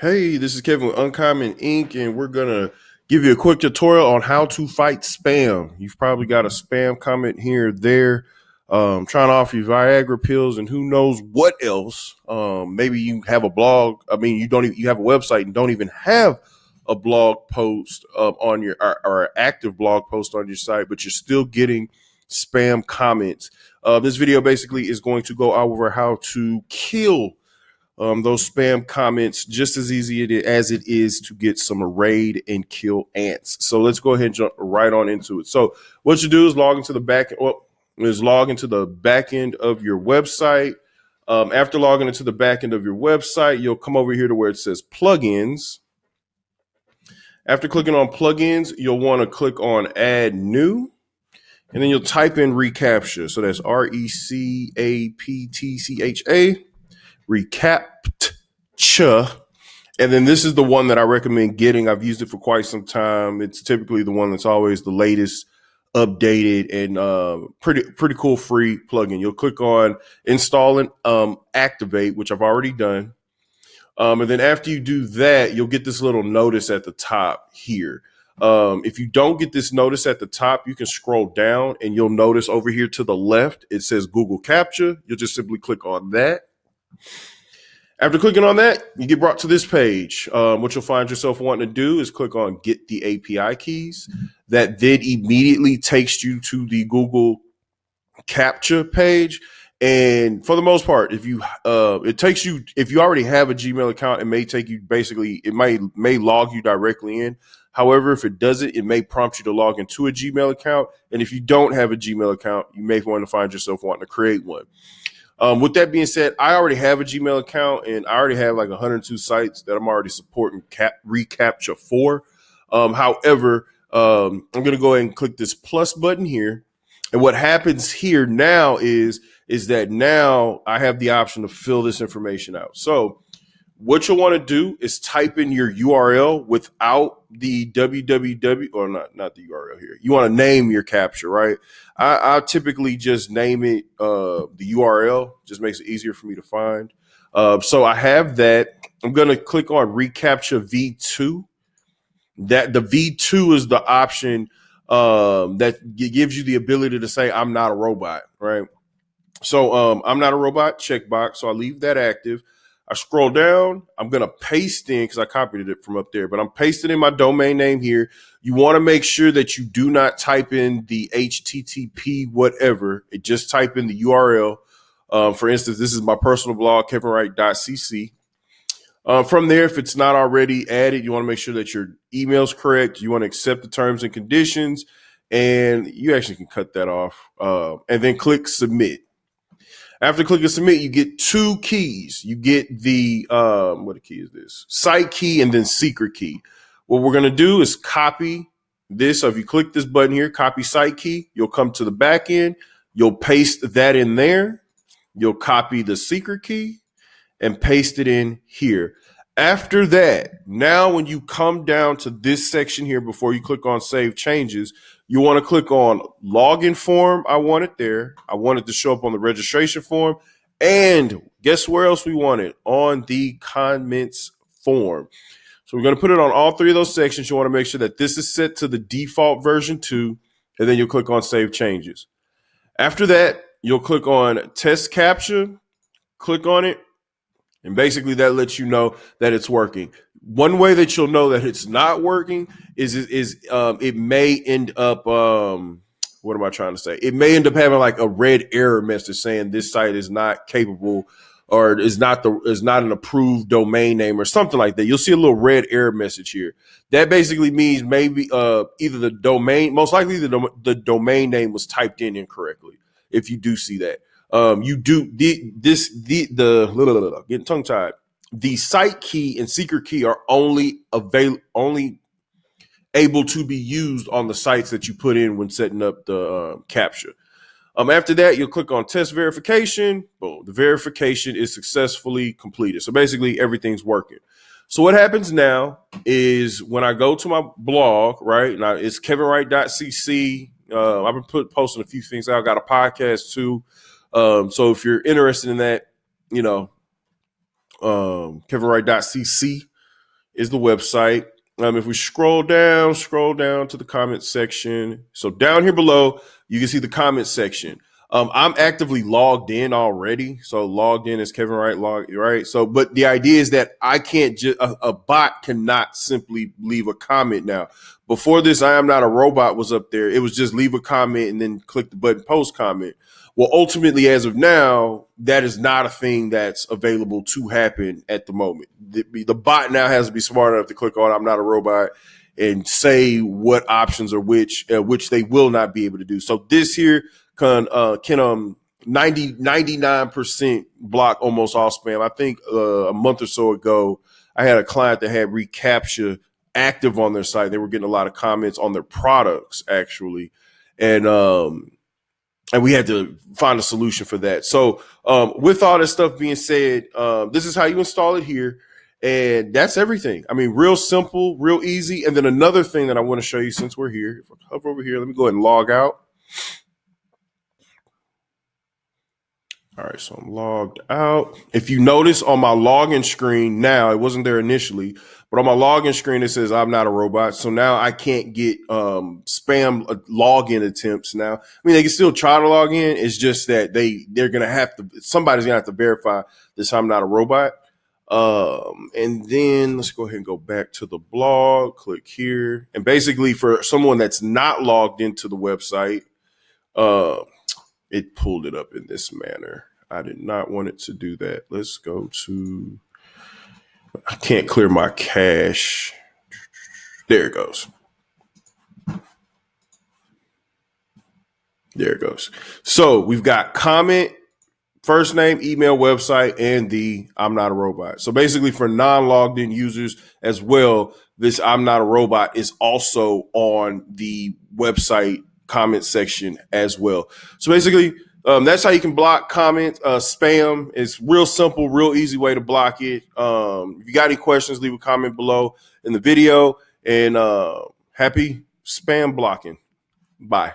Hey, this is Kevin with Uncommon Inc. and we're going to give you a quick tutorial on how to fight spam. You've probably got a spam comment here or there, trying to offer you Viagra pills and who knows what else. Maybe you have a blog. You have a website and don't even have a blog post on your or active blog post on your site, but you're still getting spam comments. This video basically is going to go over how to kill those spam comments just as easy as it is to get some raid and kill ants. So let's go ahead and jump right on into it. So what you do is log into the back end of your website. After logging into the back end of your website, you'll come over here to where it says plugins. After clicking on plugins, you'll want to click on add new. And then you'll type in Recapture. So that's RECAPTCHA. Recapture. And then this is the one that I recommend getting. I've used it for quite some time. It's typically the one that's always the latest, updated, and pretty cool free plugin. You'll click on install and activate, which I've already done. And then after you do that, you'll get this little notice at the top here. If you don't get this notice at the top, you can scroll down and you'll notice over here to the left, it says Google Capture. You'll just simply click on that. After clicking on that, you get brought to this page. What you'll find yourself wanting to do is click on Get the API Keys. That then immediately takes you to the Google Capture page. And for the most part, if you already have a Gmail account, it may take you may log you directly in. However, if it doesn't, it may prompt you to log into a Gmail account. And if you don't have a Gmail account, you may want to find yourself wanting to create one. With that being said, I already have a Gmail account and I already have like 102 sites that I'm already supporting Recapture for. However, I'm going to go ahead and click this plus button here. And what happens here now is that now I have the option to fill this information out. So what you'll want to do is type in your URL without the www, or not the URL here. You want to name your capture, right? I typically just name it the URL. Just makes it easier for me to find. So I have that. I'm going to click on Recapture V2. That the V2 is the option that gives you the ability to say I'm not a robot, right? So I'm not a robot checkbox. So I leave that active. I scroll down. I'm going to paste in because I copied it from up there, but I'm pasting in my domain name here. You want to make sure that you do not type in the HTTP whatever. Just type in the URL. For instance, this is my personal blog, kevinwright.cc. From there, if it's not already added, you want to make sure that your email is correct. You want to accept the terms and conditions, and you actually can cut that off and then click submit. After clicking submit, you get two keys. You get the, what key is this? Site key and then secret key. What we're going to do is copy this. So if you click this button here, copy site key, you'll come to the back end. You'll paste that in there. You'll copy the secret key and paste it in here. After that, now when you come down to this section here before you click on save changes, you want to click on login form. I want it there. I want it to show up on the registration form. And guess where else we want it? On the comments form. So we're going to put it on all three of those sections. You want to make sure that this is set to the default version 2, and then you'll click on save changes. After that, you'll click on test capture, click on it. And basically that lets you know that it's working. One way that you'll know that it's not working is it may end up, what am I trying to say? It may end up having like a red error message saying this site is not capable or is not an approved domain name or something like that. You'll see a little red error message here. That basically means maybe either the domain, most likely the domain name was typed in incorrectly. If you do see that. Getting tongue tied. The site key and secret key are only able to be used on the sites that you put in when setting up the capture. After that, you'll click on test verification. Boom, the verification is successfully completed. So basically everything's working. So what happens now is when I go to my blog, right? Now it's kevinwright.cc. I've been posting a few things out. I got a podcast too. So if you're interested in that, kevinwright.cc, is the website. If we scroll down to the comment section. So down here below, you can see the comment section. I'm actively logged in already. So logged in as Kevin Wright, right? So, but the idea is that I can't just, a bot cannot simply leave a comment now. Before this, I am not a robot was up there. It was just leave a comment and then click the button, post comment. Well, ultimately, as of now, that is not a thing that's available to happen at the moment. The bot now has to be smart enough to click on I'm not a robot and say what options are which they will not be able to do. So this here can 99% block almost all spam. I think a month or so ago, I had a client that had Recapture active on their site. They were getting a lot of comments on their products, actually. And we had to find a solution for that. So with all that stuff being said, this is how you install it here. And that's everything. I mean, real simple, real easy. And then another thing that I want to show you since we're here, if I hover over here, let me go ahead and log out. All right, so I'm logged out. If you notice on my login screen now, it wasn't there initially, but on my login screen, it says I'm not a robot. So now I can't get spam login attempts now. I mean, they can still try to log in. It's just that they're going to have to, somebody's going to have to verify this I'm not a robot. And then let's go ahead and go back to the blog, click here. And basically for someone that's not logged into the website, it pulled it up in this manner. I did not want it to do that. Let's go to, I can't clear my cache. There it goes. There it goes. So we've got comment, first name, email, website, and the I'm not a robot. So basically for non-logged in users as well, this I'm not a robot is also on the website comment section as well. So basically, that's how you can block comment spam. It's real simple, real easy way to block it. If you got any questions, leave a comment below in the video. And happy spam blocking. Bye.